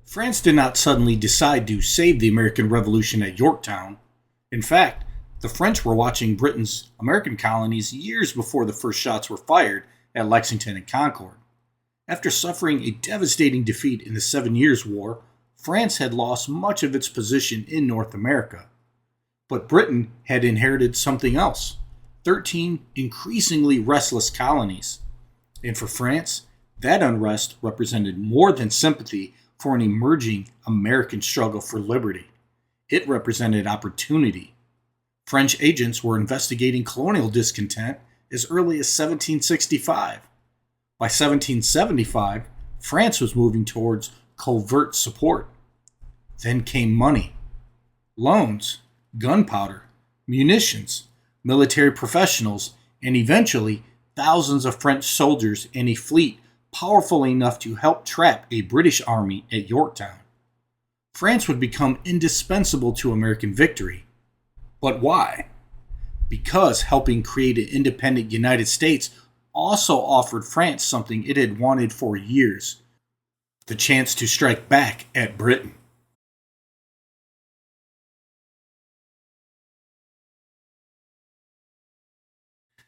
France did not suddenly decide to save the American Revolution at Yorktown. In fact, the French were watching Britain's American colonies years before the first shots were fired at Lexington and Concord. After suffering a devastating defeat in the Seven Years' War, France had lost much of its position in North America. But Britain had inherited something else: 13 increasingly restless colonies. And for France, that unrest represented more than sympathy for an emerging American struggle for liberty. It represented opportunity. French agents were investigating colonial discontent as early as 1765. By 1775, France was moving towards covert support. Then came money, loans, gunpowder, munitions, military professionals, and eventually thousands of French soldiers and a fleet powerful enough to help trap a British army at Yorktown. France would become indispensable to American victory. But why? Because helping create an independent United States also offered France something it had wanted for years: the chance to strike back at Britain.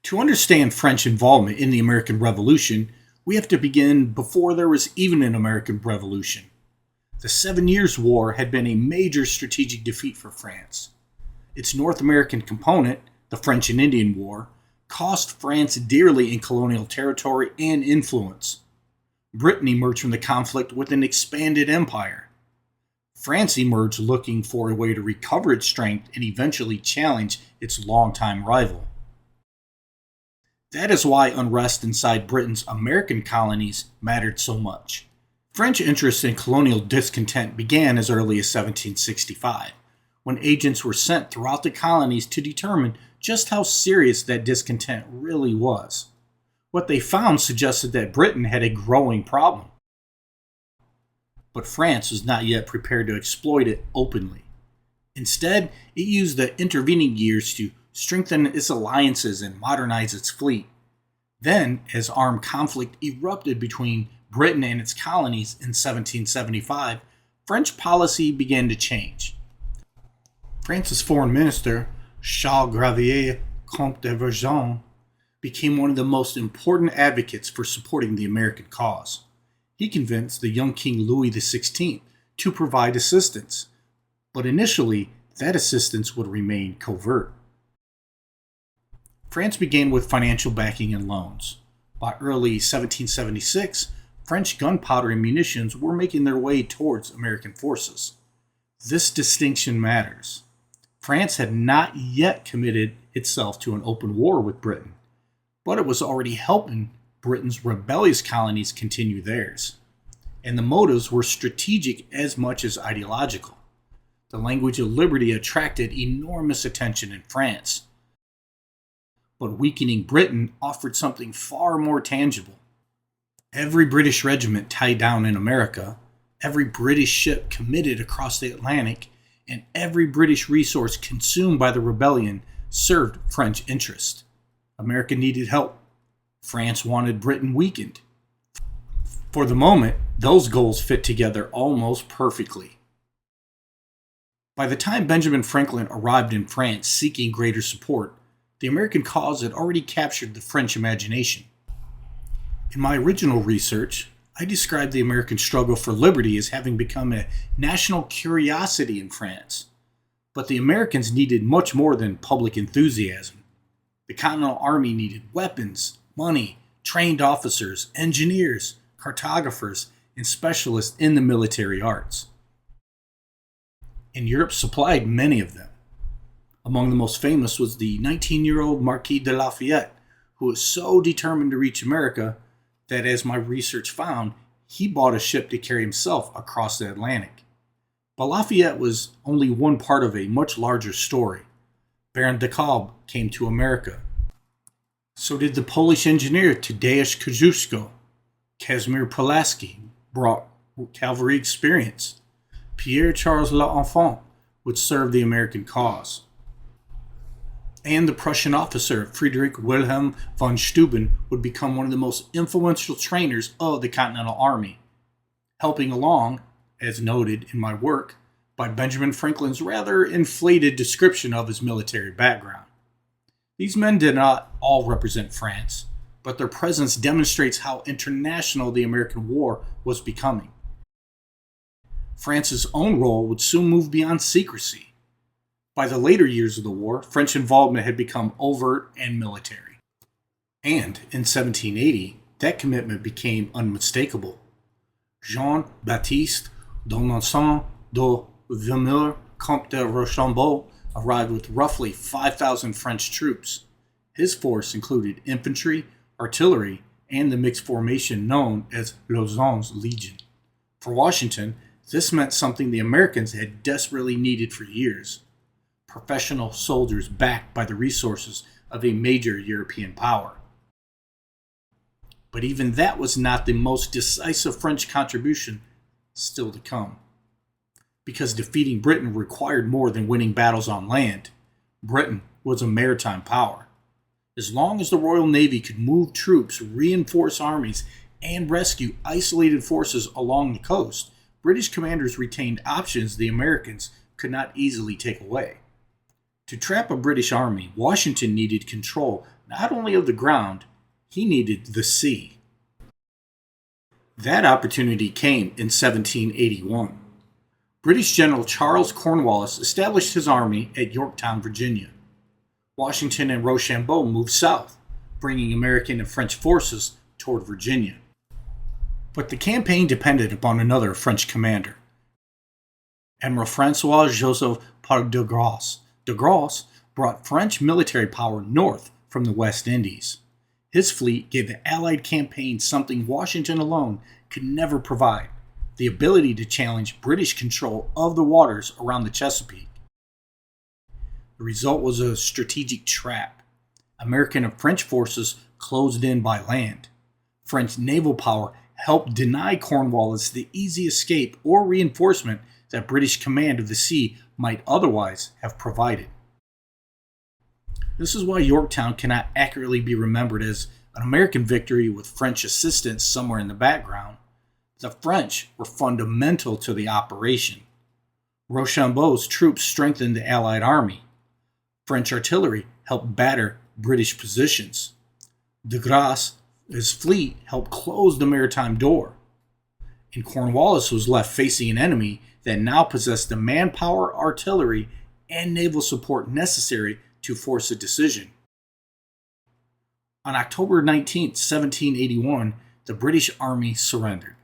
To understand French involvement in the American Revolution, we have to begin before there was even an American Revolution. The Seven Years' War had been a major strategic defeat for France. Its North American component, the French and Indian War, cost France dearly in colonial territory and influence. Britain emerged from the conflict with an expanded empire. France emerged looking for a way to recover its strength and eventually challenge its longtime rival. That is why unrest inside Britain's American colonies mattered so much. French interest in colonial discontent began as early as 1765, when agents were sent throughout the colonies to determine just how serious that discontent really was. What they found suggested that Britain had a growing problem, but France was not yet prepared to exploit it openly. Instead, it used the intervening years to strengthen its alliances and modernize its fleet. Then, as armed conflict erupted between Britain and its colonies in 1775, French policy began to change. France's foreign minister, Charles Gravier, Comte de Vergennes, became one of the most important advocates for supporting the American cause. He convinced the young King Louis XVI to provide assistance, but initially that assistance would remain covert. France began with financial backing and loans. By early 1776, French gunpowder and munitions were making their way towards American forces. This distinction matters. France had not yet committed itself to an open war with Britain, but it was already helping Britain's rebellious colonies continue theirs. And the motives were strategic as much as ideological. The language of liberty attracted enormous attention in France. But weakening Britain offered something far more tangible. Every British regiment tied down in America, every British ship committed across the Atlantic, and every British resource consumed by the rebellion served French interest. America needed help. France wanted Britain weakened. For the moment, those goals fit together almost perfectly. By the time Benjamin Franklin arrived in France seeking greater support, the American cause had already captured the French imagination. In my original research, I described the American struggle for liberty as having become a national curiosity in France. But the Americans needed much more than public enthusiasm. The Continental Army needed weapons, money, trained officers, engineers, cartographers, and specialists in the military arts. And Europe supplied many of them. Among the most famous was the 19-year-old Marquis de Lafayette, who was so determined to reach America that, as my research found, he bought a ship to carry himself across the Atlantic. But Lafayette was only one part of a much larger story. Baron de Kalb came to America. So did the Polish engineer Tadeusz Kosciuszko. Casimir Pulaski brought cavalry experience. Pierre-Charles L'Enfant would serve the American cause. And the Prussian officer Friedrich Wilhelm von Steuben would become one of the most influential trainers of the Continental Army. Helping along, as noted in my work, by Benjamin Franklin's rather inflated description of his military background. These men did not all represent France, but their presence demonstrates how international the American war was becoming. France's own role would soon move beyond secrecy. By the later years of the war, French involvement had become overt and military. And in 1780, that commitment became unmistakable. Jean-Baptiste d'Ormesson de Villemur, Comte de Rochambeau, arrived with roughly 5,000 French troops. His force included infantry, artillery, and the mixed formation known as Lauzun's Legion. For Washington, this meant something the Americans had desperately needed for years: professional soldiers backed by the resources of a major European power. But even that was not the most decisive French contribution still to come. Because defeating Britain required more than winning battles on land. Britain was a maritime power. As long as the Royal Navy could move troops, reinforce armies, and rescue isolated forces along the coast, British commanders retained options the Americans could not easily take away. To trap a British army, Washington needed control not only of the ground, he needed the sea. That opportunity came in 1781. British General Charles Cornwallis established his army at Yorktown, Virginia. Washington and Rochambeau moved south, bringing American and French forces toward Virginia. But the campaign depended upon another French commander, Admiral Francois-Joseph de Grasse. De Grasse brought French military power north from the West Indies. His fleet gave the Allied campaign something Washington alone could never provide: the ability to challenge British control of the waters around the Chesapeake. The result was a strategic trap. American and French forces closed in by land. French naval power helped deny Cornwallis the easy escape or reinforcement that British command of the sea might otherwise have provided. This is why Yorktown cannot accurately be remembered as an American victory with French assistance somewhere in the background. The French were fundamental to the operation. Rochambeau's troops strengthened the Allied army. French artillery helped batter British positions. De Grasse's fleet helped close the maritime door. And Cornwallis was left facing an enemy that now possessed the manpower, artillery, and naval support necessary to force a decision. On October 19, 1781, the British army surrendered.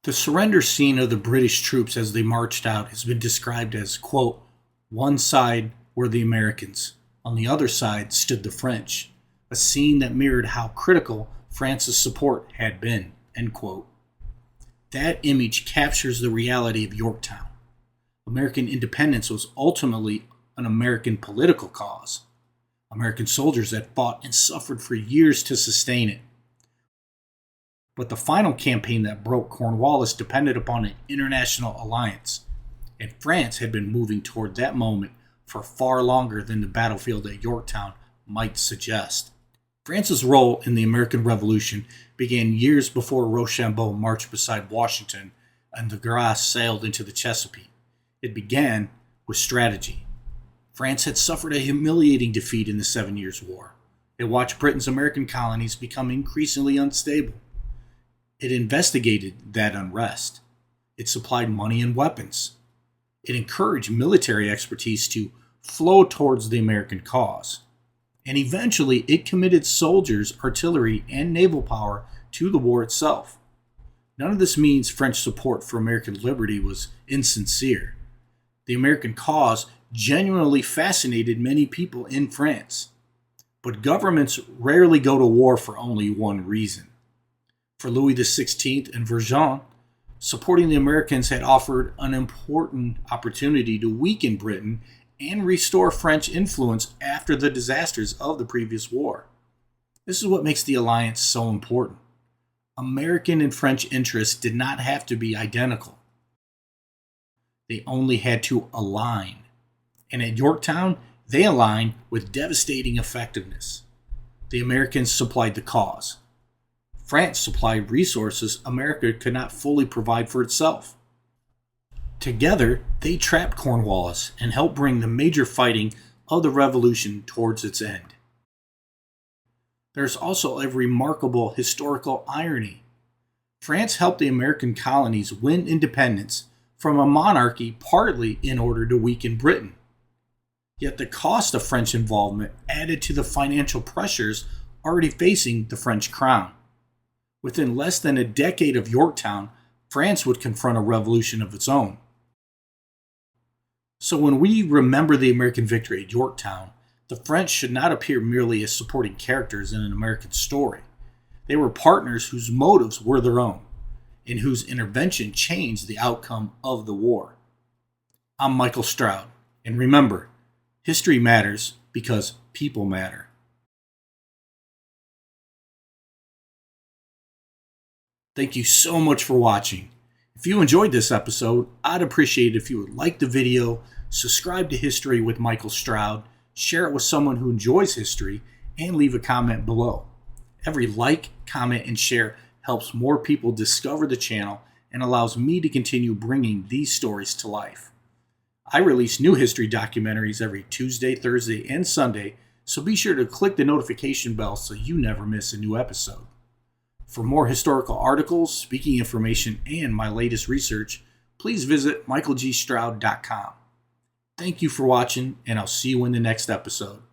The surrender scene of the British troops as they marched out has been described as, quote, "One side were the Americans, on the other side stood the French," a scene that mirrored how critical France's support had been, end quote. That image captures the reality of Yorktown. American independence was ultimately an American political cause. American soldiers had fought and suffered for years to sustain it. But the final campaign that broke Cornwallis depended upon an international alliance, and France had been moving toward that moment for far longer than the battlefield at Yorktown might suggest. France's role in the American Revolution began years before Rochambeau marched beside Washington and de Grasse sailed into the Chesapeake. It began with strategy. France had suffered a humiliating defeat in the 7 Years' War. It watched Britain's American colonies become increasingly unstable. It investigated that unrest. It supplied money and weapons. It encouraged military expertise to flow towards the American cause. And eventually, it committed soldiers, artillery, and naval power to the war itself. None of this means French support for American liberty was insincere. The American cause genuinely fascinated many people in France. But governments rarely go to war for only one reason. For Louis XVI and Vergennes, supporting the Americans had offered an important opportunity to weaken Britain and restore French influence after the disasters of the previous war. This is what makes the alliance so important. American and French interests did not have to be identical. They only had to align. And at Yorktown, they aligned with devastating effectiveness. The Americans supplied the cause. France supplied resources America could not fully provide for itself. Together, they trapped Cornwallis and helped bring the major fighting of the Revolution towards its end. There's also a remarkable historical irony. France helped the American colonies win independence from a monarchy partly in order to weaken Britain. Yet the cost of French involvement added to the financial pressures already facing the French crown. Within less than a decade of Yorktown, France would confront a revolution of its own. So when we remember the American victory at Yorktown, the French should not appear merely as supporting characters in an American story. They were partners whose motives were their own, and whose intervention changed the outcome of the war. I'm Michael Stroud, and remember, history matters because people matter. Thank you so much for watching. If you enjoyed this episode, I'd appreciate it if you would like the video, subscribe to History with Michael Stroud, share it with someone who enjoys history, and leave a comment below. Every like, comment, and share helps more people discover the channel and allows me to continue bringing these stories to life. I release new history documentaries every Tuesday, Thursday, and Sunday, so be sure to click the notification bell so you never miss a new episode. For more historical articles, speaking information, and my latest research, please visit michaelgstroud.com. Thank you for watching, and I'll see you in the next episode.